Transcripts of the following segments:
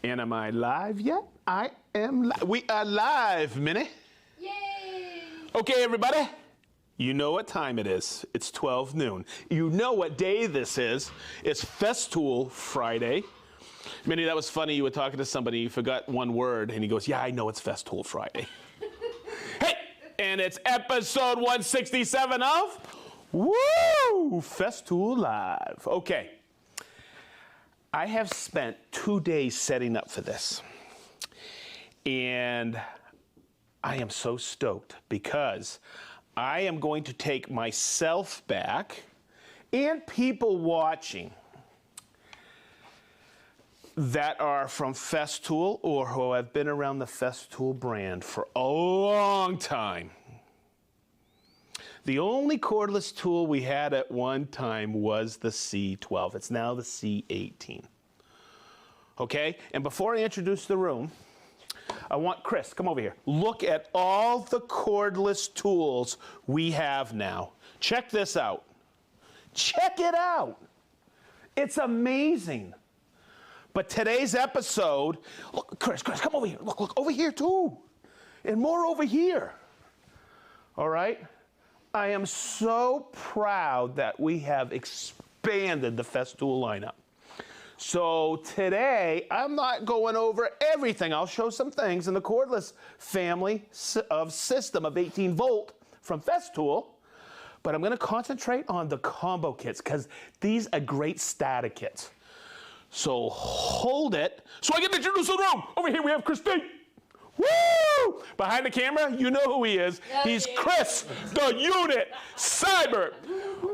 And am I live yet? I am live. We are live, Minnie. Yay! Okay, everybody. You know what time it is. It's 12 noon. You know what day this is. It's Festool Friday. Minnie, that was funny. You were talking to somebody, you forgot one word, and he goes, yeah, I know it's Festool Friday. Hey, and it's episode 167 of Woo! Festool Live. Okay. I have spent 2 days setting up for this. And I am so stoked because I am going to take myself back and people watching that are from Festool or who have been around the Festool brand for a long time. The only cordless tool we had at one time was the C12. It's now the C18. Okay? And before I introduce the room, I want Chris, come over here. Look at all the cordless tools we have now. Check this out. Check it out. It's amazing. But today's episode, look, Chris, come over here. Look over here too. And more over here. All right? I am so proud that we have expanded the Festool lineup. So today, I'm not going over everything. I'll show some things in the cordless family of system of 18 volt from Festool, but I'm gonna concentrate on the combo kits because these are great starter kits. So hold it, so I get to introduce the room. Over here we have Christine. Woo! Behind the camera, you know who he is. He's Chris, the unit, Cyber.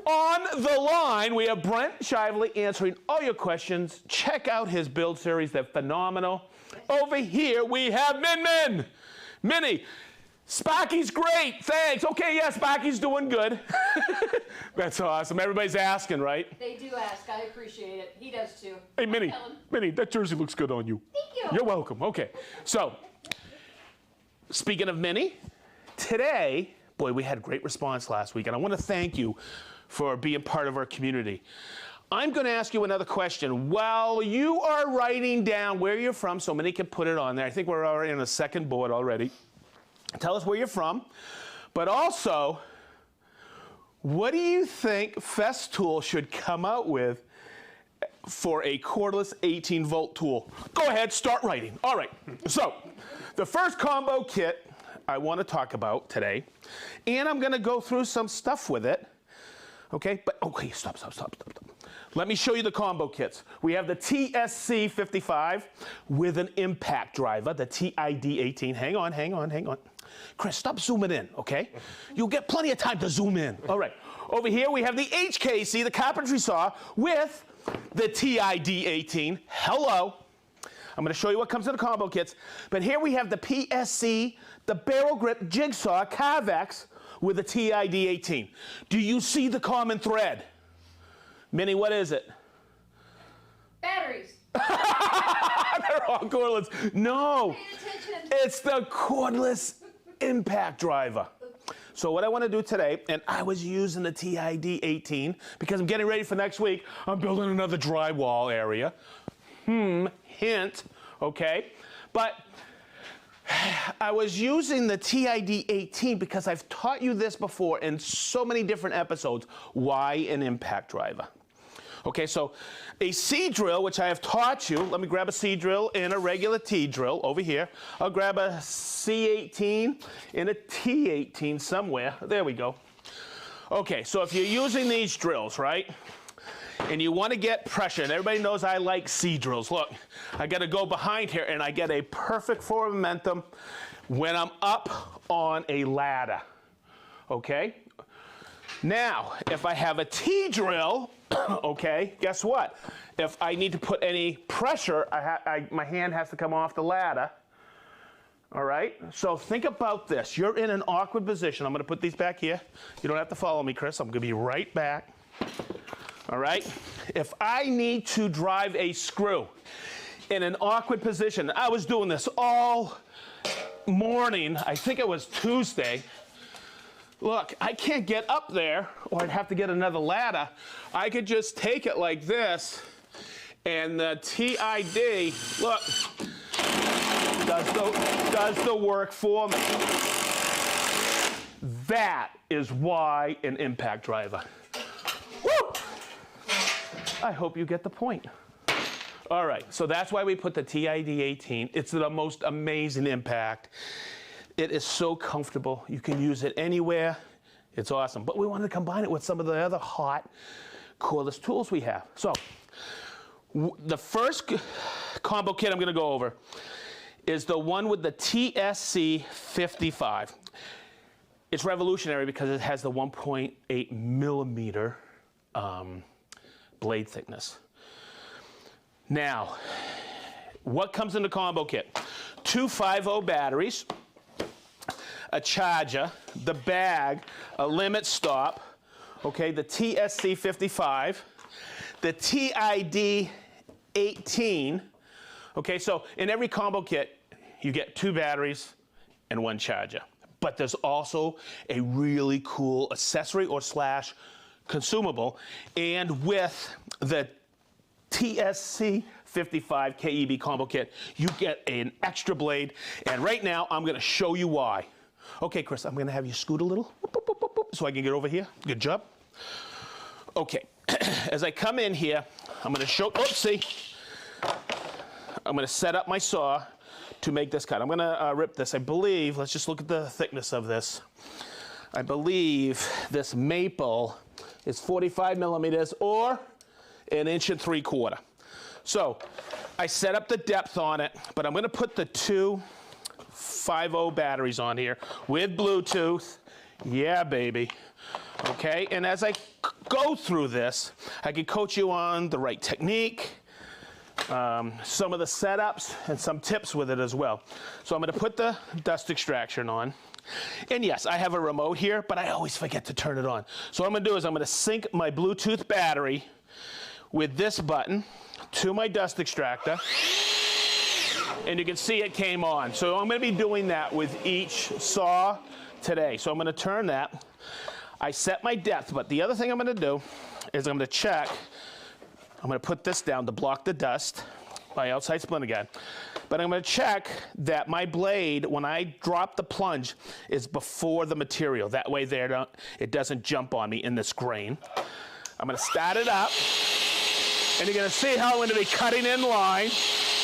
On the line, we have Brent Shively answering all your questions. Check out his build series, they're phenomenal. Over here, we have Minnie. Sparky's great, thanks. Okay, yeah, Sparky's doing good. That's awesome. Everybody's asking, right? They do ask. I appreciate it. He does too. Hey, Minnie, that jersey looks good on you. Thank you. You're welcome. Okay, so speaking of Minnie, today, boy, we had great response last week, and I want to thank you for being part of our community. I'm going to ask you another question. While you are writing down where you're from, so Minnie can put it on there. I think we're already on the second board already. Tell us where you're from, but also, what do you think Festool should come out with for a cordless 18 volt tool? Go ahead, start writing. All right, so the first combo kit I want to talk about today, and I'm going to go through some stuff with it, okay? But, okay, stop. Let me show you the combo kits. We have the TSC 55 with an impact driver, the TID 18. Hang on. Chris, stop zooming in, okay? You'll get plenty of time to zoom in. All right. Over here we have the HKC, the carpentry saw, with the TID 18. Hello. I'm going to show you what comes in the combo kits. But here we have the PSC, the barrel grip Jigsaw Carvex with the TID 18. Do you see the common thread? Minnie, what is it? Batteries. They're all cordless. No, it's the cordless impact driver. So what I want to do today, and I was using the TID 18 because I'm getting ready for next week. I'm building another drywall area. Hint, okay? But I was using the TID 18 because I've taught you this before in so many different episodes. Why an impact driver? Okay, so a C drill, which I have taught you. Let me grab a C drill and a regular T drill over here. I'll grab a C18 and a T18 somewhere. There we go. Okay, so if you're using these drills, right? And you want to get pressure, and everybody knows I like C drills. Look, I got to go behind here, and I get a perfect forward momentum when I'm up on a ladder. Okay? Now, if I have a T drill, okay, guess what? If I need to put any pressure, my hand has to come off the ladder. All right? So think about this. You're in an awkward position. I'm going to put these back here. You don't have to follow me, Chris. I'm going to be right back. All right? If I need to drive a screw in an awkward position, I was doing this all morning. I think it was Tuesday. Look, I can't get up there, or I'd have to get another ladder. I could just take it like this And the TID, look, does the work for me. That is why an impact driver. Woo! I hope you get the point. All right, so that's why we put the TID 18. It's the most amazing impact. It is so comfortable. You can use it anywhere. It's awesome. But we wanted to combine it with some of the other hot cordless tools we have. So the first combo kit I'm going to go over is the one with the TSC 55. It's revolutionary because it has the 1.8 millimeter blade thickness. Now, what comes in the combo kit? 2 5-0 batteries, a charger, the bag, a limit stop, okay, the TSC 55, the TID 18, okay, so in every combo kit, you get 2 batteries and 1 charger. But there's also a really cool accessory or slash consumable, and with the TSC 55 KEB combo kit, you get an extra blade, and right now I'm gonna show you why. Okay, Chris, I'm gonna have you scoot a little, so I can get over here. Good job. Okay, as I come in here, I'm gonna show, oopsie, I'm gonna set up my saw to make this cut. I'm gonna rip this, I believe, let's just look at the thickness of this. I believe this maple is 45 millimeters or 1 3/4 inches. So I set up the depth on it, but I'm gonna put the 2 5-0 batteries on here with Bluetooth. Yeah, baby. Okay, and as I go through this, I can coach you on the right technique, some of the setups, and some tips with it as well. So I'm gonna put the dust extraction on. And yes, I have a remote here, but I always forget to turn it on. So what I'm gonna do is I'm gonna sync my Bluetooth battery with this button to my dust extractor. And you can see it came on. So I'm gonna be doing that with each saw today. So I'm gonna turn that. I set my depth, but the other thing I'm gonna do is I'm gonna check. I'm gonna put this down to block the dust, my outside splint again. But I'm gonna check that my blade, when I drop the plunge, is before the material. That way it doesn't jump on me in this grain. I'm gonna start it up, and you're gonna see how I'm gonna be cutting in line,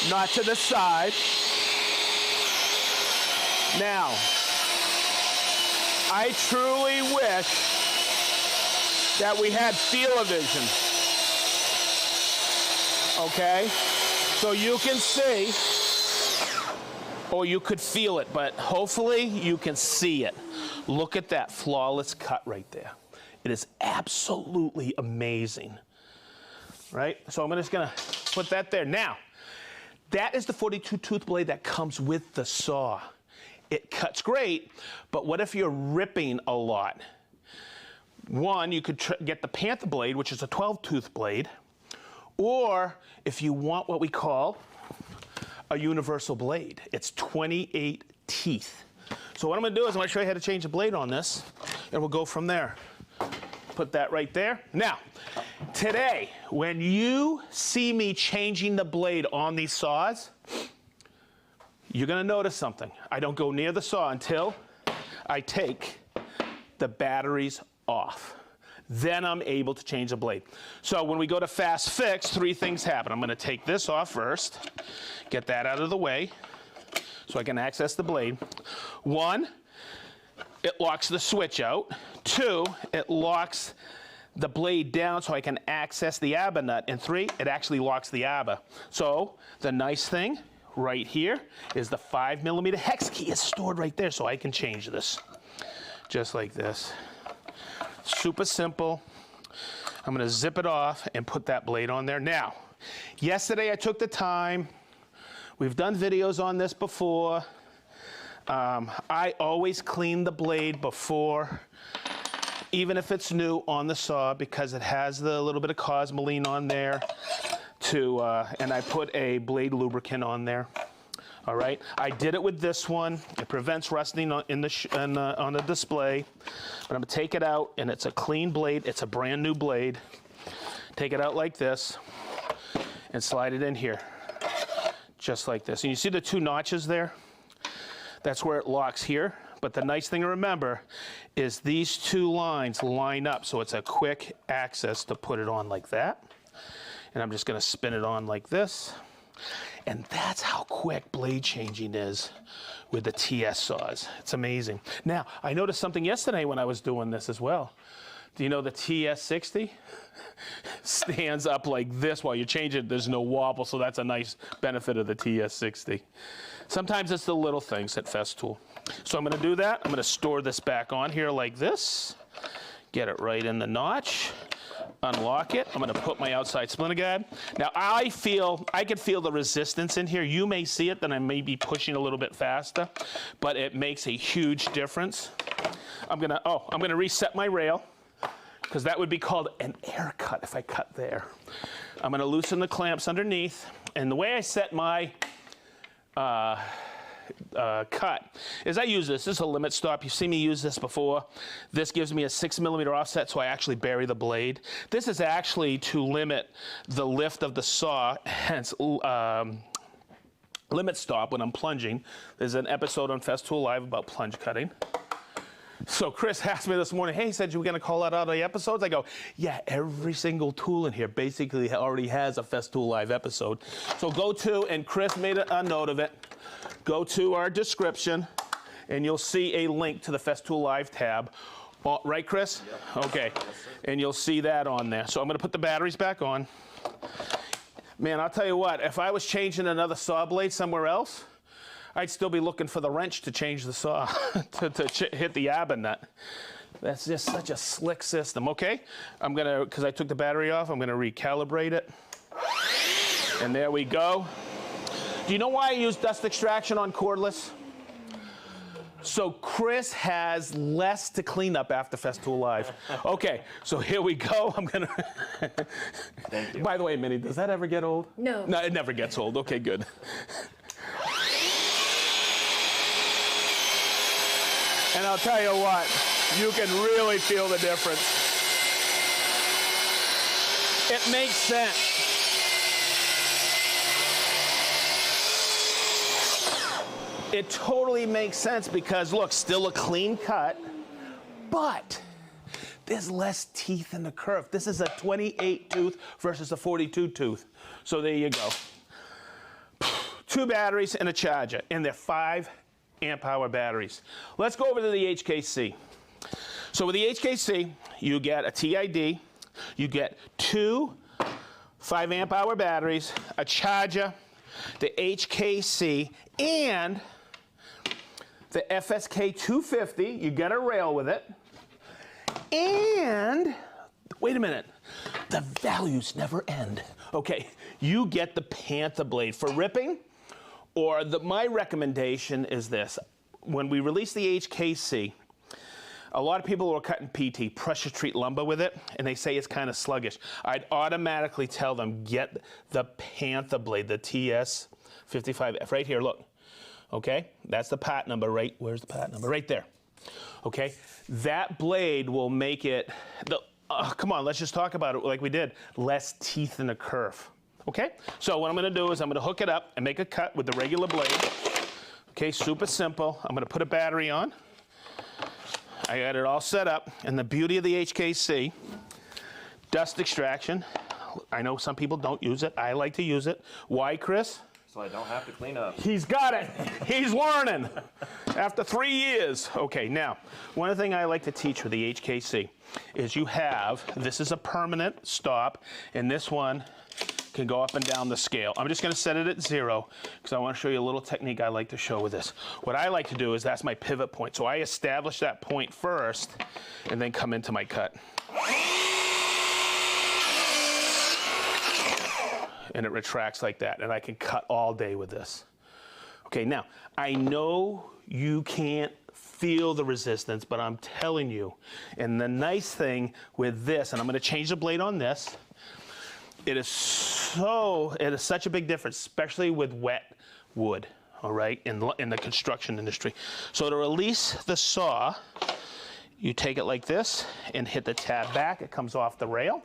not to the side. Now, I truly wish that we had feel-o-vision. Okay? So you can see, or you could feel it, but hopefully you can see it. Look at that flawless cut right there. It is absolutely amazing. Right? So I'm just gonna put that there. Now, that is the 42 tooth blade that comes with the saw. It cuts great, but what if you're ripping a lot? One, you could get the Panther blade, which is a 12 tooth blade, or if you want what we call a universal blade, it's 28 teeth. So what I'm gonna do is I'm gonna show you how to change the blade on this, and we'll go from there. Put that right there. Now, today, when you see me changing the blade on these saws, you're gonna notice something. I don't go near the saw until I take the batteries off. Then I'm able to change the blade. So when we go to FastFix, 3 things happen. I'm gonna take this off first, get that out of the way so I can access the blade. 1, it locks the switch out. 2, it locks the blade down so I can access the arbor nut. And 3, it actually locks the arbor. So the nice thing right here is the 5 millimeter hex key is stored right there, so I can change this just like this. Super simple. I'm gonna zip it off and put that blade on there. Now, yesterday I took the time. We've done videos on this before. I always clean the blade before, even if it's new on the saw, because it has the little bit of cosmoline on there and I put a blade lubricant on there. All right, I did it with this one. It prevents rusting on the display. But I'm gonna take it out, and it's a clean blade. It's a brand new blade. Take it out like this, and slide it in here, just like this. And you see the 2 notches there? That's where it locks here. But the nice thing to remember is these 2 lines line up, so it's a quick access to put it on like that. And I'm just gonna spin it on like this. And that's how quick blade changing is with the TS saws. It's amazing. Now, I noticed something yesterday when I was doing this as well. Do you know the TS60 stands up like this while you change it? There's no wobble, so that's a nice benefit of the TS60. Sometimes it's the little things at Festool. So I'm gonna do that. I'm gonna store this back on here like this. Get it right in the notch. Unlock it. I'm gonna put my outside splinter guard. Now I can feel the resistance in here. You may see it, then I may be pushing a little bit faster, but it makes a huge difference. I'm gonna reset my rail, because that would be called an air cut if I cut there. I'm gonna loosen the clamps underneath, and the way I set my cut is I use this. This is a limit stop. You've seen me use this before. This gives me a 6mm offset, so I actually bury the blade. This is actually to limit the lift of the saw, hence limit stop when I'm plunging. There's an episode on Festool Live about plunge cutting. So Chris asked me this morning, hey, said you were gonna call that out of the episodes? I go, yeah, every single tool in here basically already has a Festool Live episode. So go to, and Chris made a note of it, go to our description, and you'll see a link to the Festool Live tab. Right, Chris? Yep. Okay, yes, and you'll see that on there. So I'm gonna put the batteries back on. Man, I'll tell you what, if I was changing another saw blade somewhere else, I'd still be looking for the wrench to change the saw, to hit the abba nut. That's just such a slick system. Okay, I'm gonna, because I took the battery off, I'm gonna recalibrate it. And there we go. Do you know why I use dust extraction on cordless? So Chris has less to clean up after Festool Live. Okay, so here we go. I'm gonna. Thank you. By the way, Minnie, does that ever get old? No. No, it never gets old. Okay, good. And I'll tell you what, you can really feel the difference. It makes sense. It totally makes sense because look, still a clean cut, but there's less teeth in the curve. This is a 28 tooth versus a 42 tooth. So there you go. 2 batteries and a charger, and they're 5 amp hour batteries. Let's go over to the HKC. So with the HKC, you get a TID, you get 2 5 amp hour batteries, a charger, the HKC, and the FSK 250. You get a rail with it. And, wait a minute, the values never end. Okay, you get the Panther blade for ripping. Or my recommendation is this. When we release the HKC, a lot of people were cutting PT, pressure treat lumber with it, and they say it's kind of sluggish. I'd automatically tell them, get the Panther blade, the TS55F, right here, look. Okay, that's the part number, right? Where's the part number? Right there. Okay, that blade will make it, come on, let's just talk about it like we did. Less teeth in the curve. Okay, so what I'm gonna do is I'm gonna hook it up and make a cut with the regular blade. Okay, super simple. I'm gonna put a battery on. I got it all set up, and the beauty of the HKC, dust extraction. I know some people don't use it. I like to use it. Why, Chris? So I don't have to clean up. He's got it. He's learning after 3 years. Okay, now, one thing I like to teach with the HKC is you have, this is a permanent stop, and this one can go up and down the scale. I'm just gonna set it at 0 because I wanna show you a little technique I like to show with this. What I like to do is that's my pivot point. So I establish that point first and then come into my cut. And it retracts like that, and I can cut all day with this. Okay, now, I know you can't feel the resistance, but I'm telling you, and the nice thing with this, and I'm gonna change the blade on this, it is such a big difference, especially with wet wood, all right, in the construction industry. So to release the saw, you take it like this and hit the tab back. It comes off the rail.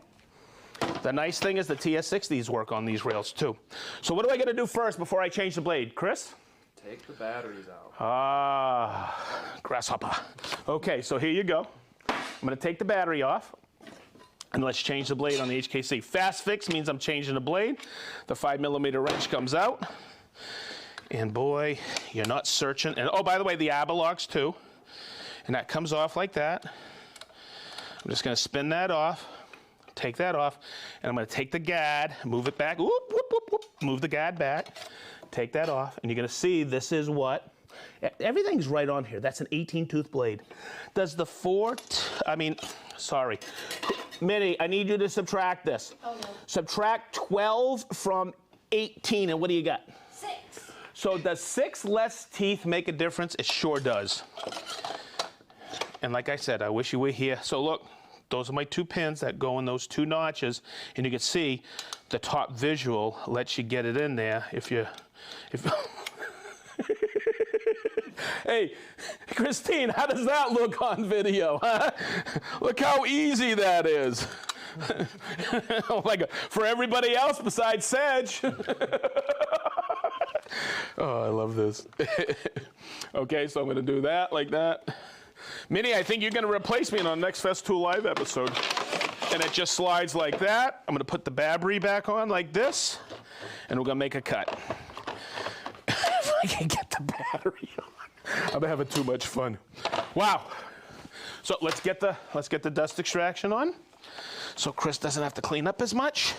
The nice thing is the TS60s work on these rails too. So what do I got to do first before I change the blade, Chris? Take the batteries out. Ah, grasshopper. Okay, so here you go. I'm going to take the battery off. And let's change the blade on the HKC. FastFix means I'm changing the blade. The 5mm wrench comes out. And boy, you're not searching. And oh, by the way, the ABBA locks too. And that comes off like that. I'm just going to spin that off, take that off, and I'm going to take the gad, move it back, whoop, whoop, whoop, whoop, move the gad back, take that off, and you're going to see this is what, everything's right on here. That's an 18-tooth blade. Does the Minnie, I need you to subtract this. Oh, no. Subtract 12 from 18, and what do you got? 6. So does 6 less teeth make a difference? It sure does. And like I said, I wish you were here. So look, those are my 2 pins that go in those 2 notches, and you can see the top visual lets you get it in there if Hey, Christine, how does that look on video? Huh? Look how easy that is. Oh my God. For everybody else besides Sedge. Oh, I love this. Okay, so I'm going to do that like that. Minnie, I think you're going to replace me in our next Festool Live episode. And it just slides like that. I'm going to put the battery back on like this, and we're going to make a cut. If I can get the battery on. I'm having too much fun. Wow. So let's get the dust extraction on, so Chris doesn't have to clean up as much.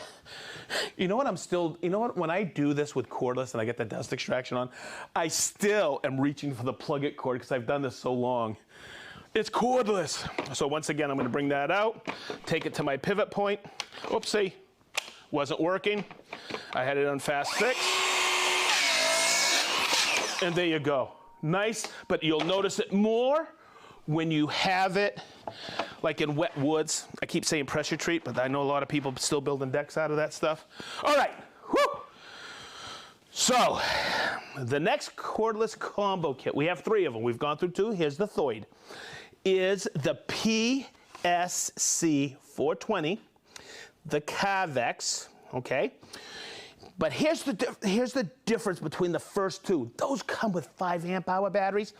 You know what, when I do this with cordless and I get the dust extraction on, I still am reaching for the plug-it cord because I've done this so long. It's cordless. So once again, I'm going to bring that out, take it to my pivot point. Oopsie, wasn't working. I had it on FastFix. And there you go. Nice, but you'll notice it more when you have it like in wet woods. I keep saying pressure treat, but I know a lot of people still building decks out of that stuff. All right, whew. So the next cordless combo kit, we have 3 of them. We've gone through 2. Here's the Thoid. Is the PSC 420, the Cavex, okay? But here's the difference between the first 2. Those come with 5 amp hour batteries.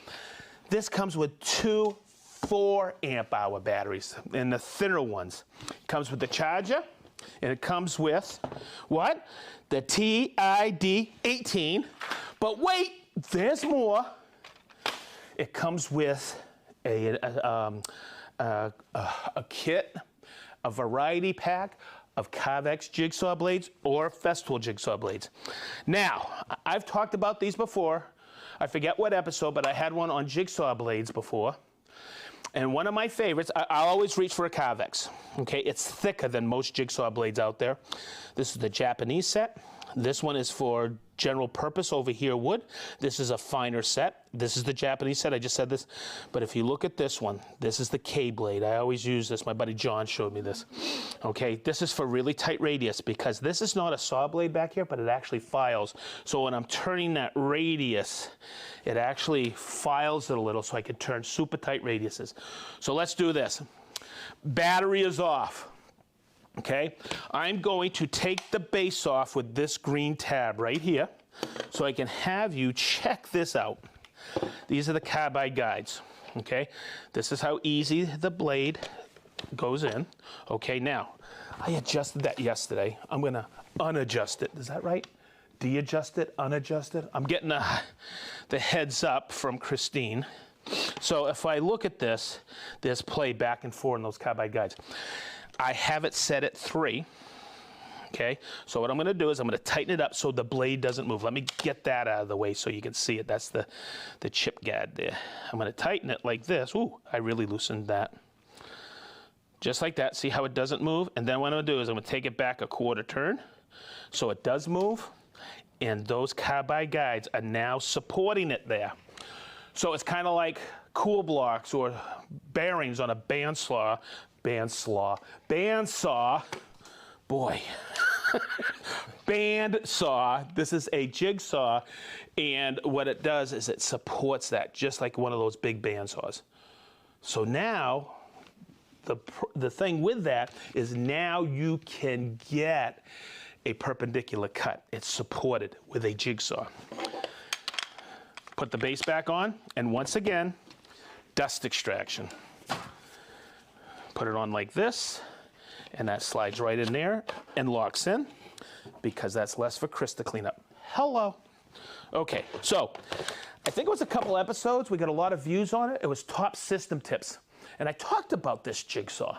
This comes with 2 4 amp hour batteries, and the thinner ones. It comes with the charger, and it comes with what? The TID 18. But wait, there's more. It comes with a kit, a variety pack of Cavex jigsaw blades or Festool jigsaw blades. Now, I've talked about these before. I forget what episode, but I had one on jigsaw blades before. And one of my favorites, I'll always reach for a Cavex. Okay, it's thicker than most jigsaw blades out there. This is the Japanese set. This one is for general purpose over here wood. This is a finer set. This is the Japanese set. I just said this. But if you look at this one, this is the K blade. I always use this. My buddy John showed me this. Okay, this is for really tight radius because this is not a saw blade back here, but it actually files. So when I'm turning that radius, it actually files it a little so I can turn super tight radiuses. So let's do this. Battery is off. Okay, I'm going to take the base off with this green tab right here so I can have you check this out. These are the carbide guides. Okay, this is how easy the blade goes in. Okay, now I adjusted that yesterday. I'm going to unadjust it. Is that right? De-adjust it, unadjust it. I'm getting the heads up from Christine. So if I look at this, there's play back and forth in those carbide guides. I have it set at 3, okay? So what I'm gonna do is I'm gonna tighten it up so the blade doesn't move. Let me get that out of the way so you can see it. That's the chip guide there. I'm gonna tighten it like this. Ooh, I really loosened that. Just like that, see how it doesn't move? And then what I'm gonna do is I'm gonna take it back a quarter turn so it does move, and those carbide guides are now supporting it there. So it's kind of like cool blocks or bearings on a bandsaw. Boy. Bandsaw. This is a jigsaw, and what it does is it supports that just like one of those big bandsaws. So now the thing with that is now you can get a perpendicular cut. It's supported with a jigsaw. Put the base back on, and once again, dust extraction. Put it on like this, and that slides right in there and locks in, because that's less for Chris to clean up. Hello. Okay, so I think it was a couple episodes. We got a lot of views on it. It was top system tips. And I talked about this jigsaw.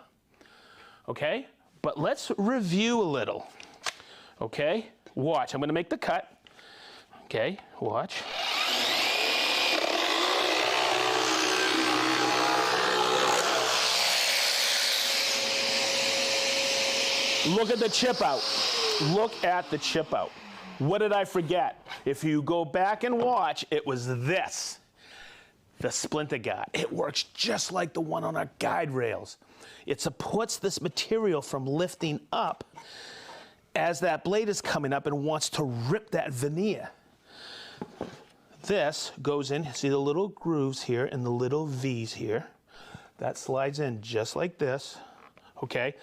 Okay? But let's review a little. Okay? Watch. I'm going to make the cut. Okay? Watch. Look at the chip out. Look at the chip out. What did I forget? If you go back and watch, it was this. The splinter guard. It works just like the one on our guide rails. It supports this material from lifting up as that blade is coming up and wants to rip that veneer. This goes in, see the little grooves here and the little V's here. That slides in just like this, okay?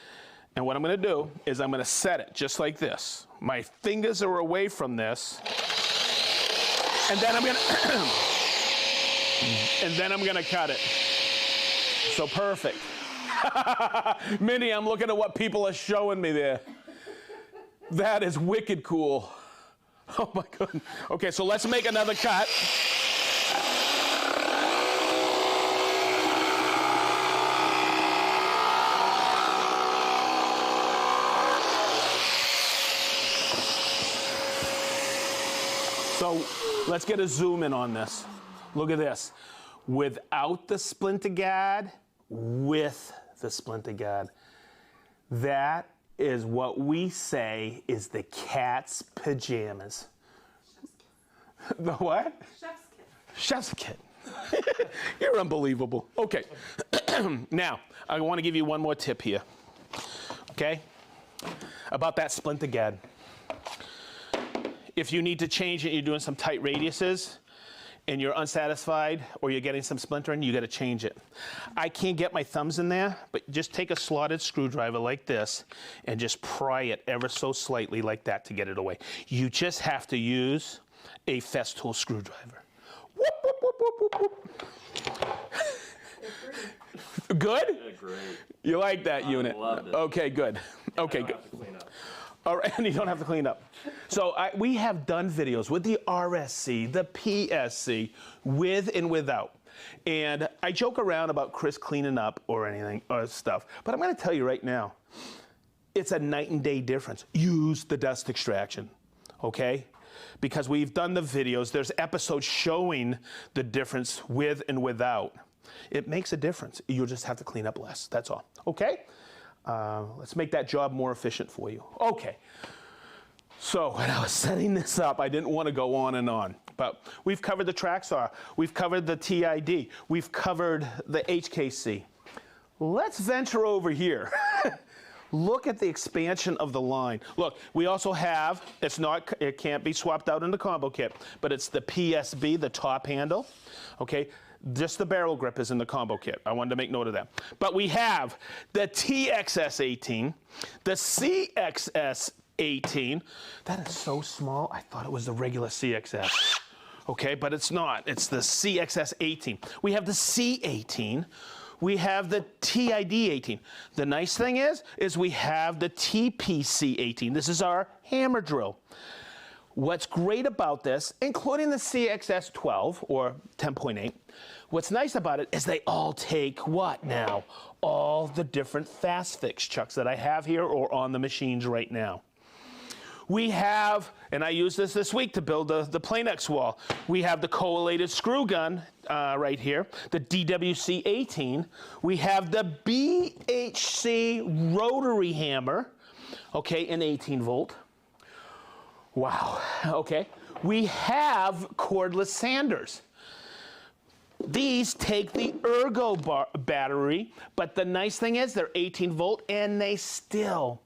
And what I'm gonna do is I'm gonna set it just like this. My fingers are away from this, and then I'm gonna cut it. So perfect. Minnie, I'm looking at what people are showing me there. That is wicked cool. Oh my goodness. Okay, so let's make another cut. So let's get a zoom in on this. Look at this. Without the splinter guard, with the splinter guard. That is what we say is the cat's pajamas. The what? Chef's kit. Chef's kit. You're unbelievable. Okay. Now, I want to give you one more tip here. Okay? About that splinter guard. If you need to change it, you're doing some tight radiuses, and you're unsatisfied or you're getting some splintering, you got to change it. I can't get my thumbs in there, but just take a slotted screwdriver like this and just pry it ever so slightly like that to get it away. You just have to use a Festool screwdriver. Whoop, whoop, whoop, whoop, whoop, whoop. Good? Yeah, great. You like that unit? I loved it. Okay, good. Okay, good. All right, and you don't have to clean up. So we have done videos with the RSC, the PSC, with and without. And I joke around about Chris cleaning up or anything, or stuff, but I'm gonna tell you right now, it's a night and day difference. Use the dust extraction, okay? Because we've done the videos, there's episodes showing the difference with and without. It makes a difference. You'll just have to clean up less, that's all, okay? Let's make that job more efficient for you. Okay, so when I was setting this up, I didn't want to go on and on, but we've covered the track saw, we've covered the TID, we've covered the HKC. Let's venture over here. Look at the expansion of the line. Look, we also have, it can't be swapped out in the combo kit, but it's the PSB, the top handle, okay? Just the barrel grip is in the combo kit. I wanted to make note of that. But we have the TXS-18, the CXS-18. That is so small, I thought it was the regular CXS. Okay, but it's not. It's the CXS-18. We have the C-18. We have the TID-18. The nice thing is we have the TPC-18. This is our hammer drill. What's great about this, including the CXS-12 or 10.8, what's nice about it is they all take what now? All the different FastFix chucks that I have here or on the machines right now. We have, and I used this week to build the Planex wall, we have the collated screw gun right here, the DWC-18. We have the BHC rotary hammer, okay, an 18 volt. Wow, okay. We have cordless sanders. These take the ergo battery, but the nice thing is they're 18 volt and they still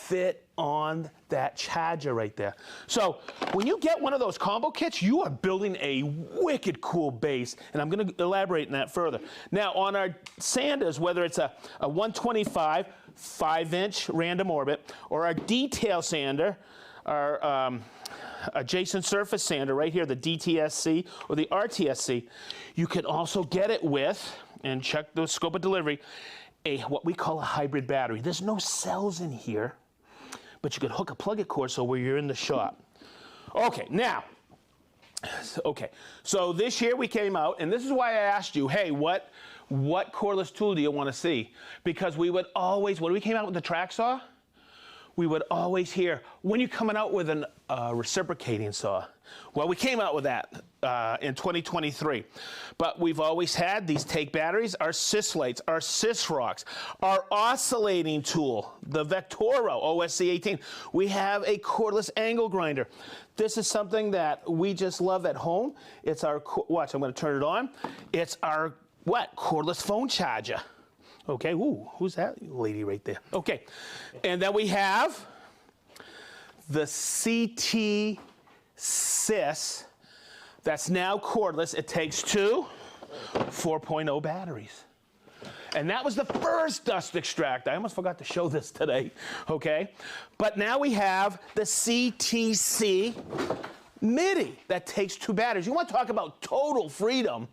fit on that charger right there. So when you get one of those combo kits, you are building a wicked cool base, and I'm going to elaborate on that further. Now on our sanders, whether it's a 125 5-inch random orbit or our detail sander, our adjacent surface sander right here, the DTSC or the RTSC, you can also get it with, and check the scope of delivery, what we call a hybrid battery. There's no cells in here, but you could hook a plug-in cord so where you're in the shop. Okay, now, so this year we came out, and this is why I asked you, hey, what cordless tool do you want to see? Because we would always, when we came out with the track saw, we would always hear, when you're coming out with a reciprocating saw. Well, we came out with that in 2023. But we've always had these take batteries, our sys lights, our sys rocks, our oscillating tool, the Vectoro OSC 18. We have a cordless angle grinder. This is something that we just love at home. It's our, watch, I'm going to turn it on. It's our, cordless phone charger. Okay, ooh, who's that lady right there? Okay, and then we have the CT Sys that's now cordless. It takes two 4.0 batteries. And that was the first dust extractor. I almost forgot to show this today, okay? But now we have the CTC MIDI that takes two batteries. You want to talk about total freedom?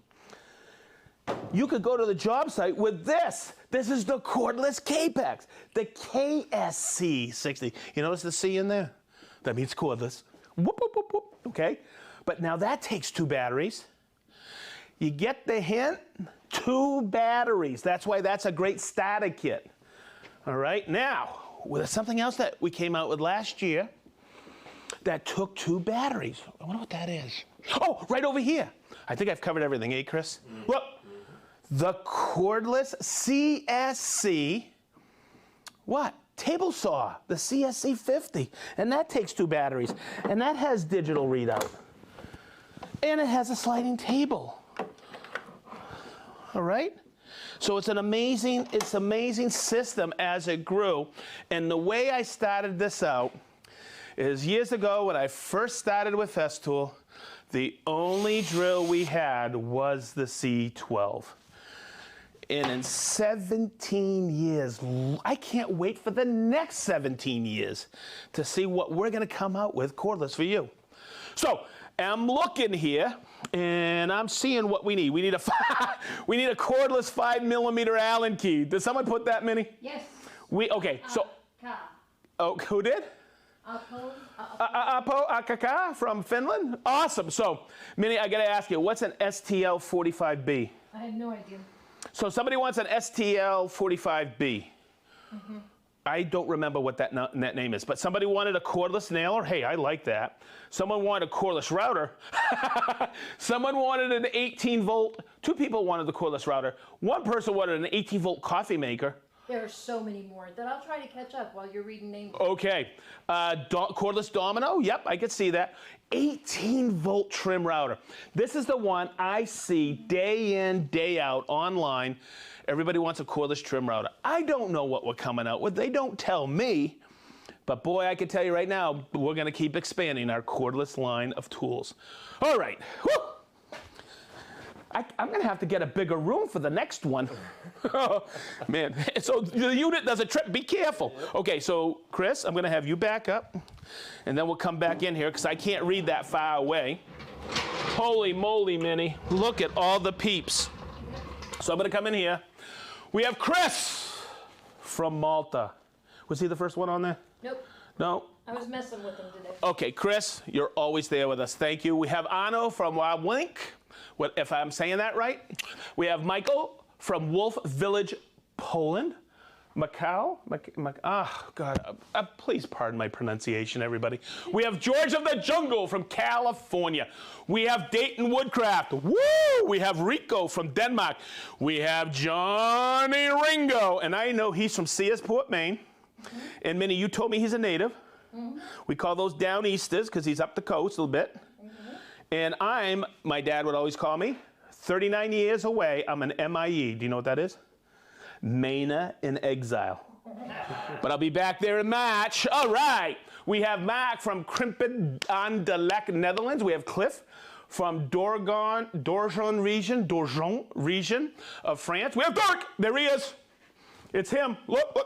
You could go to the job site with this. This is the cordless Capex, the KSC 60. You notice the C in there? That means cordless. Whoop, whoop, whoop, whoop. Okay? But now that takes two batteries. You get the hint? Two batteries. That's why that's a great starter kit. All right? Now, with something else that we came out with last year that took two batteries. I wonder what that is. Oh, right over here. I think I've covered everything, eh, Chris? Look. The cordless CSC, table saw, the CSC 50. And that takes two batteries. And that has digital readout. And it has a sliding table. All right? So it's an amazing system as it grew. And the way I started this out is years ago when I first started with Festool, the only drill we had was the C12. And in 17 years, I can't wait for the next 17 years to see what we're going to come out with cordless for you. So I'm looking here, and I'm seeing what we need. We need a cordless 5mm Allen key. Did someone put that, Minnie? Yes. Okay. So. Oh, who did? Apo Akaka from Finland. Awesome. So, Minnie, I got to ask you, what's an STL 45B? I have no idea. So somebody wants an STL 45B. Mm-hmm. I don't remember what that name is, but somebody wanted a cordless nailer. Hey, I like that. Someone wanted a cordless router. Someone wanted an 18-volt. Two people wanted the cordless router. One person wanted an 18-volt coffee maker. There are so many more that I'll try to catch up while you're reading names. Okay. Cordless domino. Yep, I could see that. 18-volt trim router. This is the one I see day in, day out online. Everybody wants a cordless trim router. I don't know what we're coming out with. They don't tell me. But boy, I can tell you right now, we're going to keep expanding our cordless line of tools. All right. Woo! I'm going to have to get a bigger room for the next one. Oh, man. So the unit does a trip. Be careful. Okay, so Chris, I'm going to have you back up, and then we'll come back in here because I can't read that far away. Holy moly, Minnie. Look at all the peeps. So I'm going to come in here. We have Chris from Malta. Was he the first one on there? Nope. No? I was messing with him today. Okay, Chris, you're always there with us. Thank you. We have Arno from Wild Link. What, if I'm saying that right? We have Michael from Wolf Village, Poland. Macau? Please pardon my pronunciation, everybody. We have George of the Jungle from California. We have Dayton Woodcraft. Woo! We have Rico from Denmark. We have Johnny Ringo, and I know he's from Searsport, Maine. Mm-hmm. And Minnie, you told me he's a native. Mm-hmm. We call those down easters because he's up the coast a little bit. And my dad would always call me, 39 years away, I'm an MIE. Do you know what that is? Maina in exile. But I'll be back there in March. All right. We have Mark from Krimpen aan de Lek, Netherlands. We have Cliff from Dorgon region of France. We have Dirk. There he is. It's him. Look.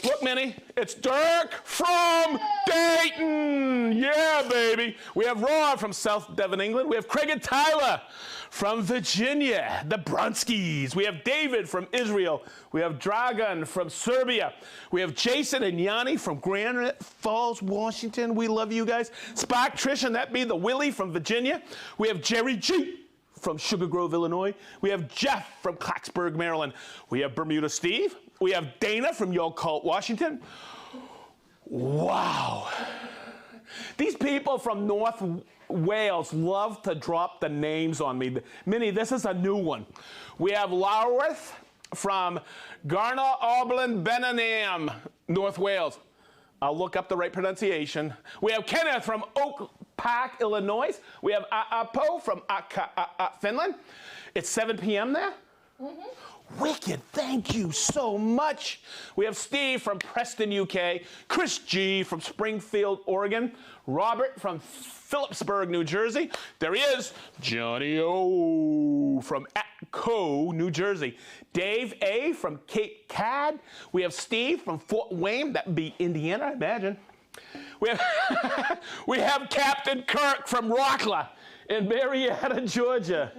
Look, Minnie. It's Dirk from Dayton. Yeah, baby. We have Ron from South Devon, England. We have Craig and Tyler from Virginia, the Brunskys. We have David from Israel. We have Dragan from Serbia. We have Jason and Yanni from Granite Falls, Washington. We love you guys. Spark, Trish, and that be the Willie from Virginia. We have Jerry G from Sugar Grove, Illinois. We have Jeff from Clarksburg, Maryland. We have Bermuda Steve. We have Dana from Yakult, Washington. Wow. These people from North Wales love to drop the names on me. Minnie, this is a new one. We have Larworth from Garna Aublin Benanam, North Wales. I'll look up the right pronunciation. We have Kenneth from Oak Park, Illinois. We have Aapo from Finland. It's 7 p.m. there? Mm-hmm. Wicked, thank you so much. We have Steve from Preston, UK. Chris G from Springfield, Oregon. Robert from Phillipsburg, New Jersey. There he is. Johnny O from Atco, New Jersey. Dave A from Cape Cod. We have Steve from Fort Wayne. That would be Indiana, I imagine. We have Captain Kirk from Rockla in Marietta, Georgia.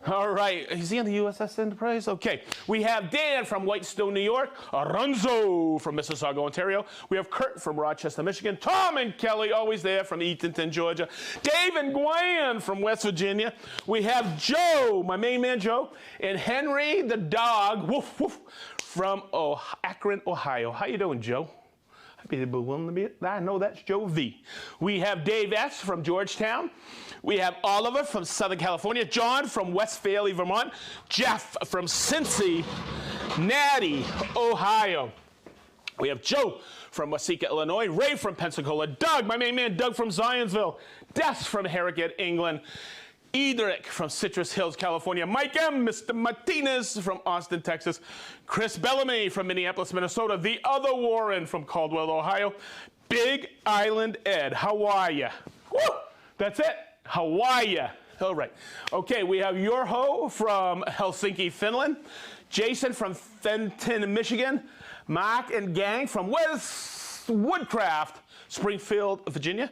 All right, is he on the USS Enterprise? Okay, we have Dan from Whitestone, New York. Arunzo from Mississauga, Ontario. We have Kurt from Rochester, Michigan. Tom and Kelly, always there from Eatonton, Georgia. Dave and Gwen from West Virginia. We have Joe, my main man Joe, and Henry the dog, woof, woof, from Akron, Ohio. How you doing, Joe? I'd be willing to be it. I know that's Joe V. We have Dave S. from Georgetown. We have Oliver from Southern California. John from Westphalia, Vermont. Jeff from Cincy, Natty, Ohio. We have Joe from Waseca, Illinois. Ray from Pensacola. Doug, my main man, Doug from Zionsville. Des from Harrogate, England. Edric from Citrus Hills, California. Mike M., Mr. Martinez from Austin, Texas. Chris Bellamy from Minneapolis, Minnesota. The other Warren from Caldwell, Ohio. Big Island Ed, how are ya? Woo! That's it. How are ya? All right. Okay, we have Jorho from Helsinki, Finland. Jason from Fenton, Michigan. Mark and gang from West Woodcraft, Springfield, Virginia.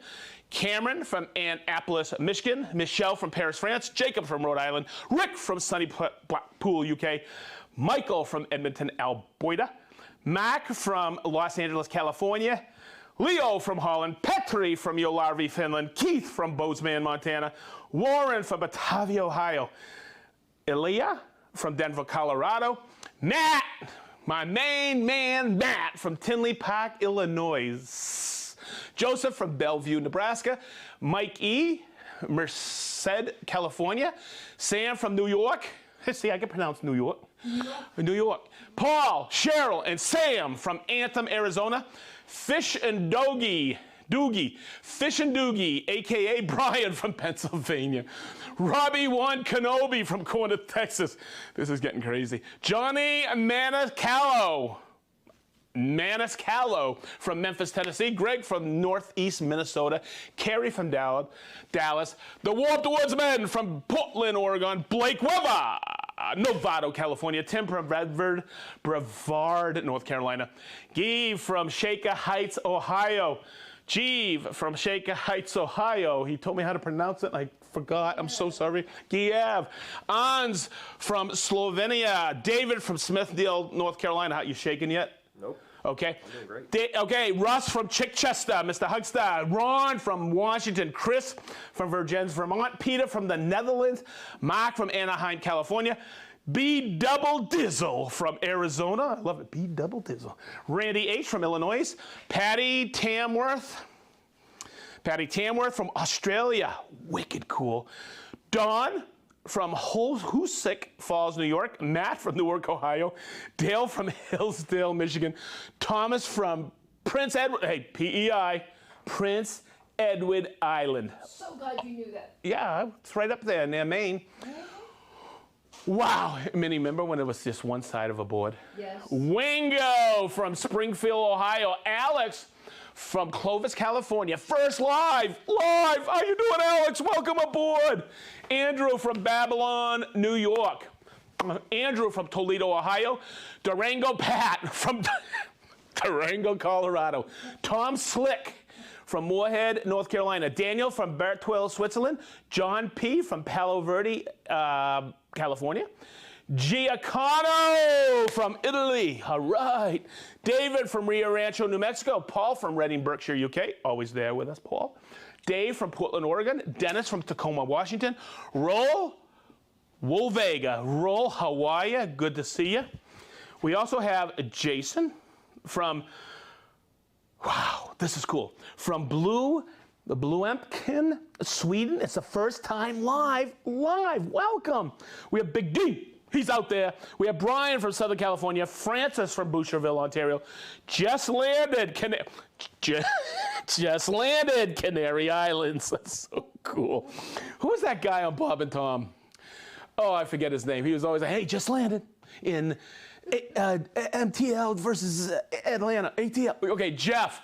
Cameron from Annapolis, Michigan. Michelle from Paris, France. Jacob from Rhode Island. Rick from Sunny Pool, UK. Michael from Edmonton, Alberta. Mac from Los Angeles, California. Leo from Holland. Petri from Jolarvi, Finland. Keith from Bozeman, Montana. Warren from Batavia, Ohio. Elia from Denver, Colorado. Matt, my main man, Matt from Tinley Park, Illinois. Joseph from Bellevue, Nebraska. Mike E., Merced, California. Sam from New York. See, I can pronounce New York. New York. Paul, Cheryl, and Sam from Anthem, Arizona. Fish and Doogie, a.k.a. Brian from Pennsylvania. Robbie One Kenobi from Corner, Texas. This is getting crazy. Johnny Maniscalco from Memphis, Tennessee. Greg from Northeast Minnesota. Carrie from Dallas. The Warped Woodsman from Portland, Oregon. Blake Weber, Novato, California. Tim from Brevard, North Carolina. Guy from Shaker Heights, Ohio. Jeeve from Shaker Heights, Ohio. He told me how to pronounce it, and I forgot. I'm so sorry. Giev. Ans from Slovenia. David from Smithdale, North Carolina. You shaking yet? Nope. Okay. I'm doing great. Okay, Russ from Chichester, Mr. Hugstar. Ron from Washington. Chris from Vergennes, Vermont. Peter from the Netherlands. Mark from Anaheim, California. B Double Dizzle from Arizona. I love it. B Double Dizzle. Randy H. from Illinois. Patty Tamworth from Australia. Wicked cool. Dawn from Hoosick Falls, New York. Matt from Newark, Ohio. Dale from Hillsdale, Michigan. Thomas from Prince Edward, PEI, Prince Edward Island. So glad you knew that. Yeah, it's right up there near Maine. Wow. Minnie, remember when it was just one side of a board? Yes. Wingo from Springfield, Ohio. Alex from Clovis, California. First live. How you doing, Alex? Welcome aboard. Andrew from Babylon, New York. Andrew from Toledo, Ohio. Durango Pat from Durango, Colorado. Tom Slick from Moorhead, North Carolina. Daniel from Bertwell, Switzerland. John P. from Palo Verde, California. Giacomo from Italy. All right. David from Rio Rancho, New Mexico. Paul from Reading, Berkshire, UK. Always there with us, Paul. Dave from Portland, Oregon. Dennis from Tacoma, Washington. Roll Wolvega. Roll Hawaii. Good to see you. We also have Jason from, wow, this is cool. From the Bluempkin, Sweden. It's the first time live. Welcome. We have Big D. He's out there. We have Brian from Southern California. Francis from Boucherville, Ontario. Just landed Canary Islands. That's so cool. Who was that guy on Bob and Tom? Oh, I forget his name. He was always like, hey, just landed in MTL versus Atlanta. ATL. Okay, Jeff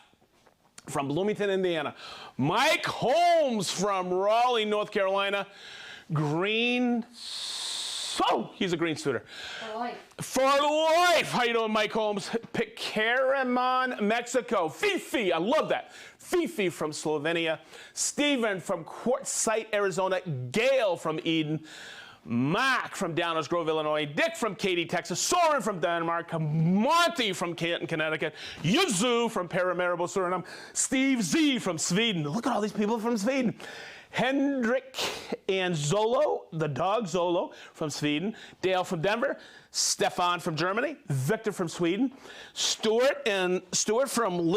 from Bloomington, Indiana. Mike Holmes from Raleigh, North Carolina. He's a green suitor. For life. How you doing, Mike Holmes? Picaramon, Mexico. Fifi, I love that. Fifi from Slovenia. Steven from Quartzsite, Arizona. Gail from Eden. Mark from Downers Grove, Illinois. Dick from Katy, Texas. Soren from Denmark. Monty from Canton, Connecticut. Yuzu from Paramaribo, Suriname. Steve Z from Sweden. Look at all these people from Sweden. Hendrik and Zolo, the dog Zolo from Sweden. Dale from Denver. Stefan from Germany. Victor from Sweden. Stuart from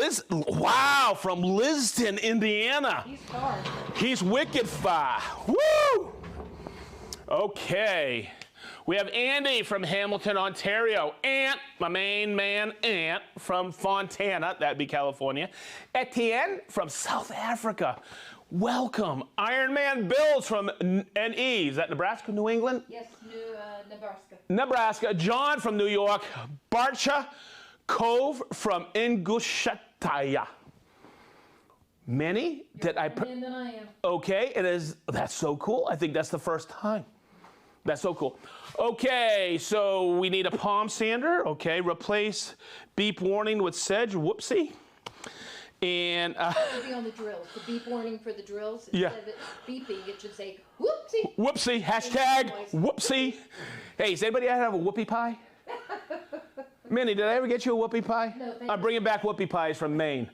from Liston, Indiana. He's far. He's wicked far. Woo! Okay. We have Andy from Hamilton, Ontario. Ant, my main man, Ant from Fontana, that'd be California. Etienne from South Africa. Welcome. Ironman Bills from NE. Is that Nebraska, New England? Yes, Nebraska. Nebraska. John from New York. Barcha Cove from Ingushetia. Many? Than I am. Okay, it is. That's so cool. I think that's the first time. That's so cool. Okay, so we need a palm sander. Okay, replace beep warning with Sedge. Whoopsie. And It should be on the drills. The beep warning for the drills. Yeah. Instead of it beeping, it should say whoopsie. Whoopsie. Hashtag whoopsie. Hey, does anybody have a whoopie pie? Minnie, did I ever get you a whoopie pie? No, thank I'm bringing back whoopie pies from Maine.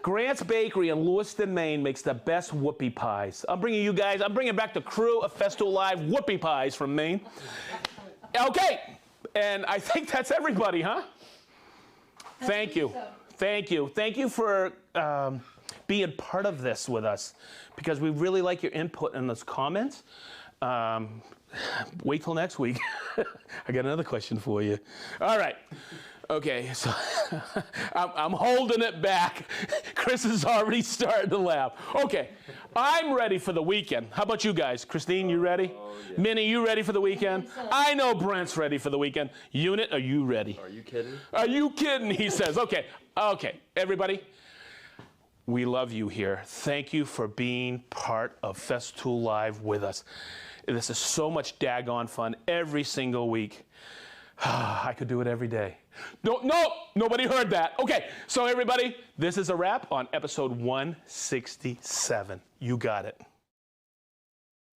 Grant's Bakery in Lewiston, Maine makes the best whoopie pies. I'm bringing back the crew of Festool Live whoopie pies from Maine. Okay, and I think that's everybody, huh? Thank you. Thank you. Thank you for being part of this with us, because we really like your input in those comments. Wait till next week. I got another question for you. All right. Okay, so I'm holding it back. Chris is already starting to laugh. Okay, I'm ready for the weekend. How about you guys? Christine, you ready? Oh, yeah. Minnie, you ready for the weekend? I know Brent's ready for the weekend. Unit, are you ready? Are you kidding? Are you kidding? He says. Okay, everybody. We love you here. Thank you for being part of Festool Live with us. This is so much daggone fun every single week. I could do it every day. No, nobody heard that. Okay, so everybody, this is a wrap on episode 167. You got it.